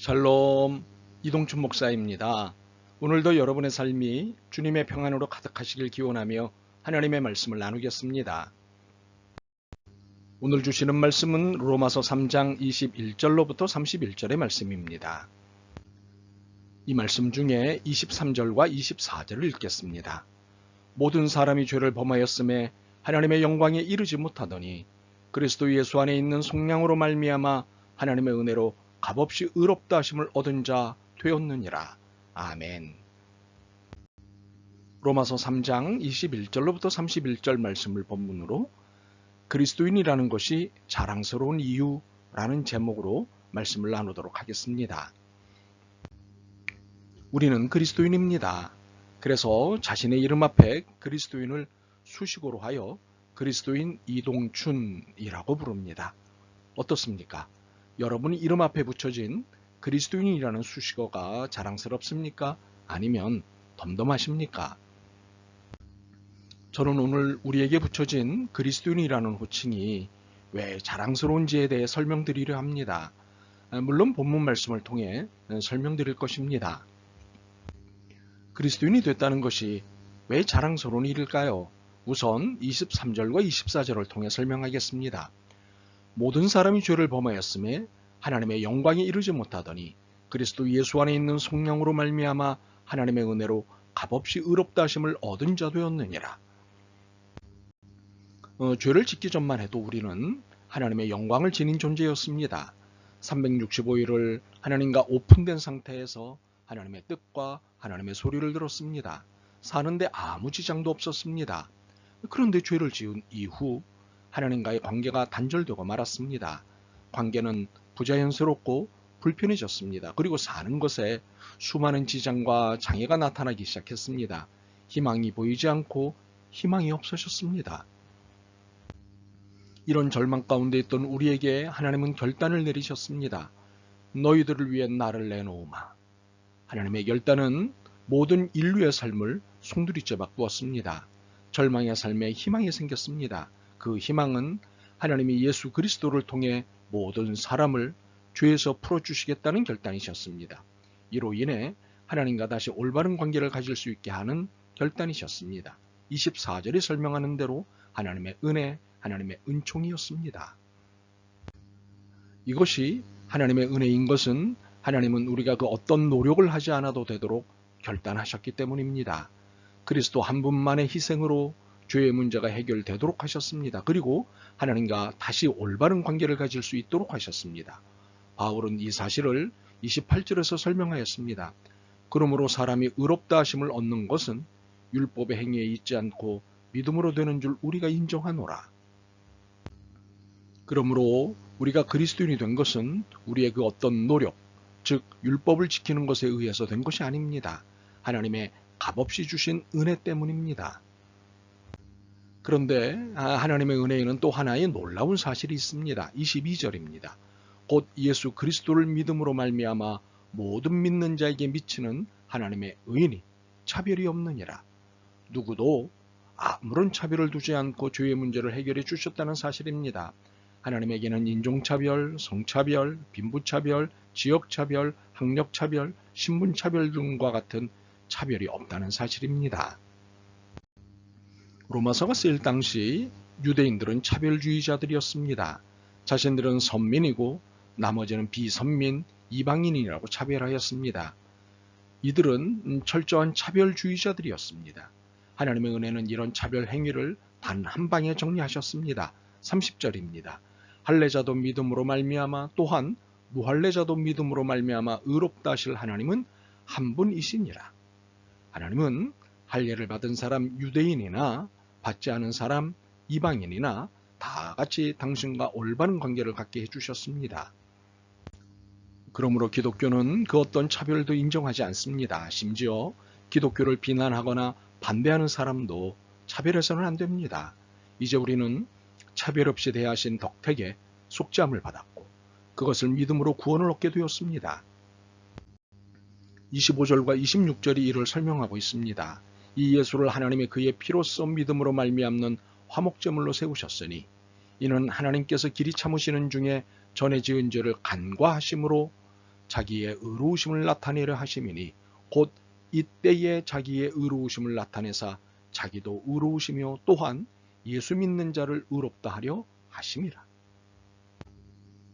샬롬, 이동춘 목사입니다. 오늘도 여러분의 삶이 주님의 평안으로 가득하시길 기원하며 하나님의 말씀을 나누겠습니다. 오늘 주시는 말씀은 로마서 3장 21절로부터 31절의 말씀입니다. 이 말씀 중에 23절과 24절을 읽겠습니다. 모든 사람이 죄를 범하였음에 하나님의 영광에 이르지 못하더니 그리스도 예수 안에 있는 속량으로 말미암아 하나님의 은혜로 값없이 의롭다 하심을 얻은 자 되었느니라. 아멘. 로마서 3장 21절로부터 31절 말씀을 본문으로 그리스도인이라는 것이 자랑스러운 이유라는 제목으로 말씀을 나누도록 하겠습니다. 우리는 그리스도인입니다. 그래서 자신의 이름 앞에 그리스도인을 수식어로 하여 그리스도인 이동춘이라고 부릅니다. 어떻습니까? 여러분 이름 앞에 붙여진 그리스도인이라는 수식어가 자랑스럽습니까? 아니면 덤덤하십니까? 저는 오늘 우리에게 붙여진 그리스도인이라는 호칭이 왜 자랑스러운지에 대해 설명드리려 합니다. 물론 본문 말씀을 통해 설명드릴 것입니다. 그리스도인이 됐다는 것이 왜 자랑스러운 일일까요? 우선 23절과 24절을 통해 설명하겠습니다. 모든 사람이 죄를 범하였음에 하나님의 영광에 이르지 못하더니 그리스도 예수 안에 있는 속량으로 말미암아 하나님의 은혜로 값없이 의롭다 하심을 얻은 자 되었느니라. 죄를 짓기 전만 해도 우리는 하나님의 영광을 지닌 존재였습니다. 365일을 하나님과 오픈된 상태에서 하나님의 뜻과 하나님의 소리를 들었습니다. 사는데 아무 지장도 없었습니다. 그런데 죄를 지은 이후 하나님과의 관계가 단절되고 말았습니다. 관계는 부자연스럽고 불편해졌습니다. 그리고 사는 것에 수많은 지장과 장애가 나타나기 시작했습니다. 희망이 보이지 않고 희망이 없어졌습니다. 이런 절망 가운데 있던 우리에게 하나님은 결단을 내리셨습니다. 너희들을 위해 나를 내놓으마. 하나님의 결단은 모든 인류의 삶을 송두리째 바꾸었습니다. 절망의 삶에 희망이 생겼습니다. 그 희망은 하나님이 예수 그리스도를 통해 모든 사람을 죄에서 풀어주시겠다는 결단이셨습니다. 이로 인해 하나님과 다시 올바른 관계를 가질 수 있게 하는 결단이셨습니다. 24절이 설명하는 대로 하나님의 은혜, 하나님의 은총이었습니다. 이것이 하나님의 은혜인 것은 하나님은 우리가 그 어떤 노력을 하지 않아도 되도록 결단하셨기 때문입니다. 그리스도 한 분만의 희생으로 죄의 문제가 해결되도록 하셨습니다. 그리고 하나님과 다시 올바른 관계를 가질 수 있도록 하셨습니다. 바울은 이 사실을 28절에서 설명하였습니다. 그러므로 사람이 의롭다 하심을 얻는 것은 율법의 행위에 있지 않고 믿음으로 되는 줄 우리가 인정하노라. 그러므로 우리가 그리스도인이 된 것은 우리의 그 어떤 노력, 즉 율법을 지키는 것에 의해서 된 것이 아닙니다. 하나님의 값없이 주신 은혜 때문입니다. 그런데 하나님의 은혜에는 또 하나의 놀라운 사실이 있습니다. 22절입니다. 곧 예수 그리스도를 믿음으로 말미암아 모든 믿는 자에게 미치는 하나님의 의인이 차별이 없느니라. 누구도 아무런 차별을 두지 않고 죄의 문제를 해결해 주셨다는 사실입니다. 하나님에게는 인종차별, 성차별, 빈부차별, 지역차별, 학력차별, 신분차별 등과 같은 차별이 없다는 사실입니다. 로마서가 쓰일 당시 유대인들은 차별주의자들이었습니다. 자신들은 선민이고 나머지는 비선민, 이방인이라고 차별하였습니다. 이들은 철저한 차별주의자들이었습니다. 하나님의 은혜는 이런 차별 행위를 단 한 방에 정리하셨습니다. 30절입니다. 할례자도 믿음으로 말미암아 또한 무할례자도 믿음으로 말미암아 의롭다 하실 하나님은 한 분이시니라. 하나님은 할례를 받은 사람 유대인이나 받지 않은 사람 이방인이나 다 같이 당신과 올바른 관계를 갖게 해주셨습니다. 그러므로 기독교는 그 어떤 차별도 인정하지 않습니다. 심지어 기독교를 비난하거나 반대하는 사람도 차별해서는 안 됩니다. 이제 우리는 차별 없이 대하신 덕택에 속죄함을 받았고 그것을 믿음으로 구원을 얻게 되었습니다. 25절과 26절이 이를 설명하고 있습니다. 이 예수를 하나님의 그의 피로써 믿음으로 말미암는 화목제물로 세우셨으니 이는 하나님께서 길이 참으시는 중에 전에 지은 죄를 간과하심으로 자기의 의로우심을 나타내려 하심이니 곧 이때에 자기의 의로우심을 나타내사 자기도 의로우시며 또한 예수 믿는 자를 의롭다 하려 하심이라.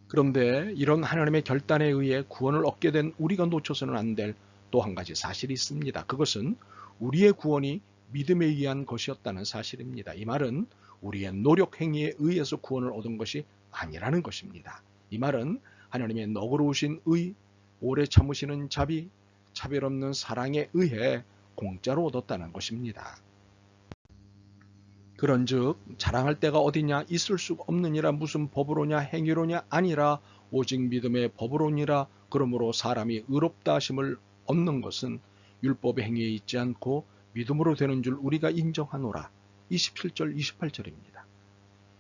그런데 이런 하나님의 결단에 의해 구원을 얻게 된 우리가 놓쳐서는 안 될 또 한 가지 사실이 있습니다. 그것은 우리의 구원이 믿음에 의한 것이었다는 사실입니다. 이 말은 우리의 노력 행위에 의해서 구원을 얻은 것이 아니라는 것입니다. 이 말은 하나님의 너그러우신 의, 오래 참으시는 자비, 차별 없는 사랑에 의해 공짜로 얻었다는 것입니다. 그런즉 자랑할 데가 어디냐, 있을 수 없느니라, 무슨 법으로냐, 행위로냐, 아니라 오직 믿음의 법으로니라. 그러므로 사람이 의롭다 하심을 얻는 것은 율법의 행위에 있지 않고 믿음으로 되는 줄 우리가 인정하노라. 27절 28절입니다.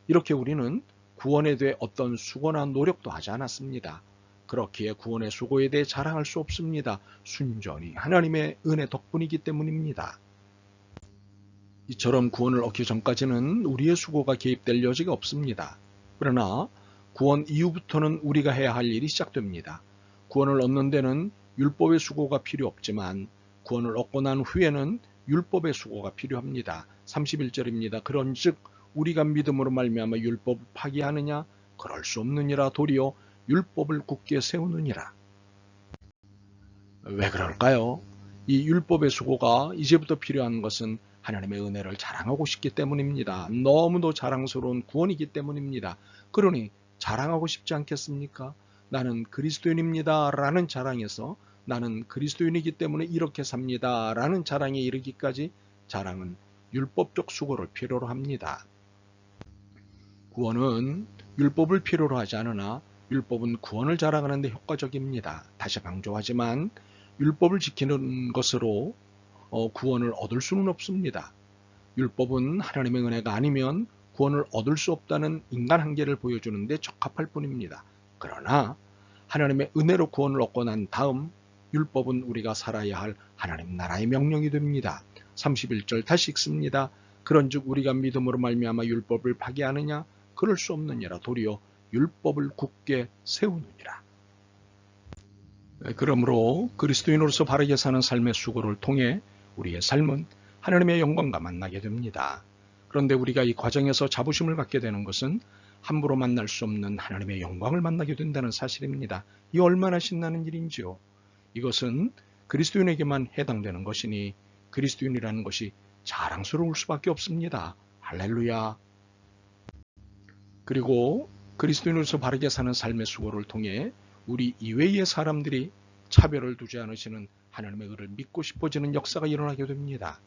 이렇게 우리는 구원에 대해 어떤 수고나 노력도 하지 않았습니다. 그렇기에 구원의 수고에 대해 자랑할 수 없습니다. 순전히 하나님의 은혜 덕분이기 때문입니다. 이처럼 구원을 얻기 전까지는 우리의 수고가 개입될 여지가 없습니다. 그러나 구원 이후부터는 우리가 해야 할 일이 시작됩니다. 구원을 얻는 데는 율법의 수고가 필요 없지만 구원을 얻고 난 후에는 율법의 수고가 필요합니다. 31절입니다. 그런즉 우리가 믿음으로 말미암아 율법을 파기하느냐? 그럴 수 없느니라. 도리어 율법을 굳게 세우느니라. 왜 그럴까요? 이 율법의 수고가 이제부터 필요한 것은 하나님의 은혜를 자랑하고 싶기 때문입니다. 너무도 자랑스러운 구원이기 때문입니다. 그러니 자랑하고 싶지 않겠습니까? 나는 그리스도인입니다 라는 자랑에서 나는 그리스도인이기 때문에 이렇게 삽니다 라는 자랑에 이르기까지 자랑은 율법적 수고를 필요로 합니다. 구원은 율법을 필요로 하지 않으나 율법은 구원을 자랑하는 데 효과적입니다. 다시 강조하지만 율법을 지키는 것으로 구원을 얻을 수는 없습니다. 율법은 하나님의 은혜가 아니면 구원을 얻을 수 없다는 인간 한계를 보여주는 데 적합할 뿐입니다. 그러나 하나님의 은혜로 구원을 얻고 난 다음 율법은 우리가 살아야 할 하나님 나라의 명령이 됩니다. 31절 다시 읽습니다. 그런즉 우리가 믿음으로 말미암아 율법을 파기하느냐? 그럴 수 없느니라. 도리어 율법을 굳게 세우느니라. 그러므로 그리스도인으로서 바르게 사는 삶의 수고를 통해 우리의 삶은 하나님의 영광과 만나게 됩니다. 그런데 우리가 이 과정에서 자부심을 갖게 되는 것은 함부로 만날 수 없는 하나님의 영광을 만나게 된다는 사실입니다. 이 얼마나 신나는 일인지요. 이것은 그리스도인에게만 해당되는 것이니 그리스도인이라는 것이 자랑스러울 수밖에 없습니다. 할렐루야. 그리고 그리스도인으로서 바르게 사는 삶의 수고를 통해 우리 이외의 사람들이 차별을 두지 않으시는 하나님의 의를 믿고 싶어지는 역사가 일어나게 됩니다.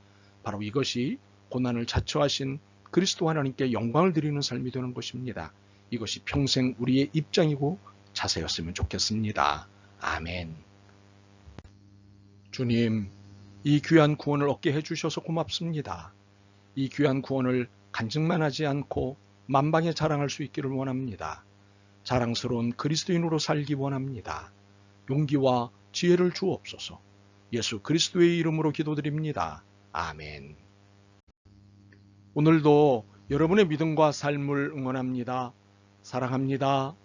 바로 이것이 고난을 자처하신 그리스도 하나님께 영광을 드리는 삶이 되는 것입니다. 이것이 평생 우리의 입장이고 자세였으면 좋겠습니다. 아멘. 주님, 이 귀한 구원을 얻게 해주셔서 고맙습니다. 이 귀한 구원을 간증만 하지 않고 만방에 자랑할 수 있기를 원합니다. 자랑스러운 그리스도인으로 살기 원합니다. 용기와 지혜를 주옵소서. 예수 그리스도의 이름으로 기도드립니다. 아멘. 오늘도 여러분의 믿음과 삶을 응원합니다. 사랑합니다.